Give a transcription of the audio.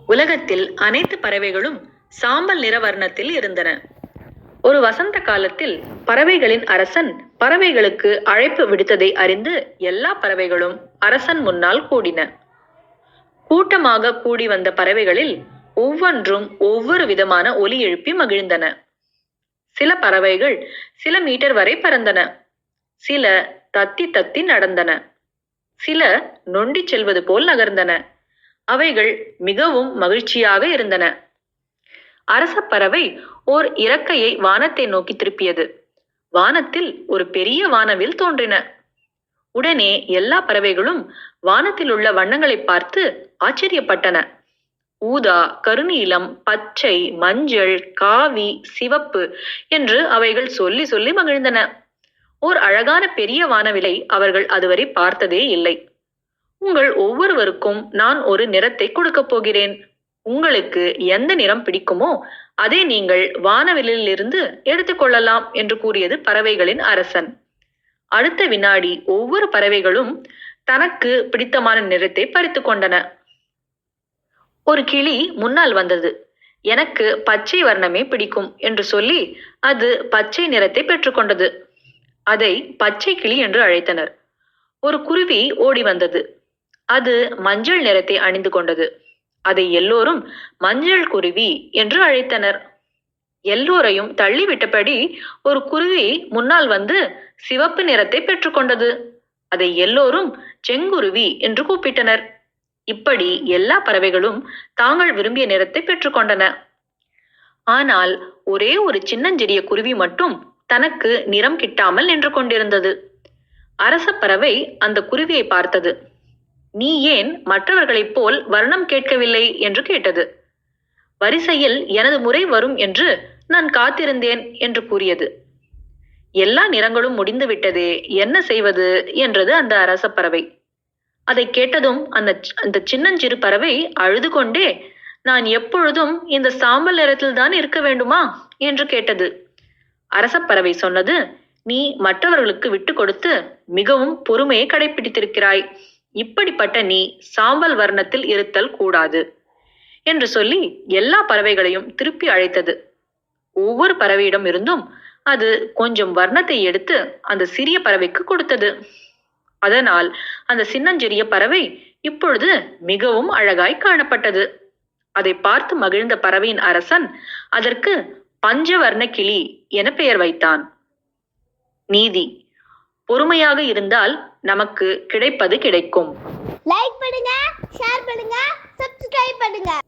உலகத்தில் அனைத்து பறவைகளும் சாம்பல் நிற வர்ணத்தில் இருந்தன. ஒரு வசந்த காலத்தில் பறவைகளின் அரசன் பறவைகளுக்கு அழைப்பு விடுத்ததை அறிந்து எல்லா பறவைகளும் அரசன் முன்னால் கூடின. கூட்டமாக கூடி வந்த பறவைகளில் ஒவ்வொன்றும் ஒவ்வொரு விதமான ஒலி எழுப்பி மகிழ்ந்தன. சில பறவைகள் சில மீட்டர் வரை பறந்தன. சில தத்தி தத்தி நடந்தன. சில நொண்டி செல்வது போல் நகர்ந்தன. அவைகள் மிகவும் மகிழ்ச்சியாக இருந்தன. அரச பறவை ஓர் இறக்கையை வானத்தை நோக்கி திருப்பியது. வானத்தில் ஒரு பெரிய வானவில் தோன்றின. உடனே எல்லா பறவைகளும் வானத்தில் உள்ள வண்ணங்களை பார்த்து ஆச்சரியப்பட்டன. ஊதா, கருநீலம், பச்சை, மஞ்சள், காவி, சிவப்பு என்று அவைகள் சொல்லி சொல்லி மகிழ்ந்தன. ஓர் அழகான பெரிய வானவிலை அவர்கள் அதுவரை பார்த்ததே இல்லை. உங்கள் ஒவ்வொருவருக்கும் நான் ஒரு நிறத்தை கொடுக்கப் போகிறேன். உங்களுக்கு எந்த நிறம் பிடிக்குமோ அதை நீங்கள் வானவிலில் இருந்து எடுத்துக்கொள்ளலாம் என்று கூறியது பறவைகளின் அரசன். அடுத்த வினாடி ஒவ்வொரு பறவைகளும் தனக்கு பிடித்தமான நிறத்தை பறித்து கொண்டன. ஒரு கிளி முன்னால் வந்தது. எனக்கு பச்சை வர்ணமே பிடிக்கும் என்று சொல்லி அது பச்சை நிறத்தை பெற்றுக்கொண்டது. அதை பச்சை கிளி என்று அழைத்தனர். ஒரு குருவி ஓடி வந்தது. அது மஞ்சள் நிறத்தை அணிந்து கொண்டது. அதை எல்லோரும் மஞ்சள் குருவி என்று அழைத்தனர். எல்லோரையும் தள்ளிவிட்டபடி ஒரு குருவி முன்னால் வந்து சிவப்பு நிறத்தை பெற்றுக்கொண்டது. அதை எல்லோரும் செங்குருவி என்று கூப்பிட்டனர். இப்படி எல்லா பறவைகளும் தாங்கள் விரும்பிய நிறத்தை பெற்றுக்கொண்டன. ஆனால் ஒரே ஒரு சின்னஞ்சிறிய குருவி மட்டும் தனக்கு நிறம் கிட்டாமல் நின்று கொண்டிருந்தது. அரச பறவை அந்த குருவியை பார்த்தது. நீ ஏன் மற்றவர்களைப் போல் வர்ணம் கேட்கவில்லை என்று கேட்டது. வரிசையில் எனது முறை வரும் என்று நான் காத்திருந்தேன் என்று கூறியது. எல்லா நிறங்களும் முடிந்து விட்டதே, என்ன செய்வது என்றது அந்த அரச பறவை. அதை கேட்டதும் அந்த சின்னஞ்சிறு பறவை அழுது கொண்டே, நான் எப்பொழுதும் இந்த சாம்பல் நிறத்தில் தான் இருக்க வேண்டுமா என்று கேட்டது. அரச பறவை சொன்னது, நீ மற்றவர்களுக்கு விட்டு கொடுத்து மிகவும் பொறுமையை கடைபிடித்திருக்கிறாய். இப்படிப்பட்ட நீ சாம்பல் வர்ணத்தில் இருத்தல் கூடாது என்று சொல்லி எல்லா பறவைகளையும் திருப்பி அழைத்தது. ஒவ்வொரு பறவையிடம் இருந்தும் அது கொஞ்சம் வர்ணத்தை எடுத்து அந்த சிறிய பறவைக்கு கொடுத்தது. அதனால் அந்த சின்னஞ்சிறிய பறவை இப்பொழுது மிகவும் அழகாய் காணப்பட்டது. அதை பார்த்து மகிழ்ந்த பறவையின் அரசன் அதற்கு பஞ்சவர்ண கிளி என பெயர் வைத்தான். நீதி: பொறுமையாக இருந்தால் நமக்கு கிடைப்பது கிடைக்கும். லைக் பண்ணுங்க, ஷேர் பண்ணுங்க, சப்ஸ்கிரைப் பண்ணுங்க.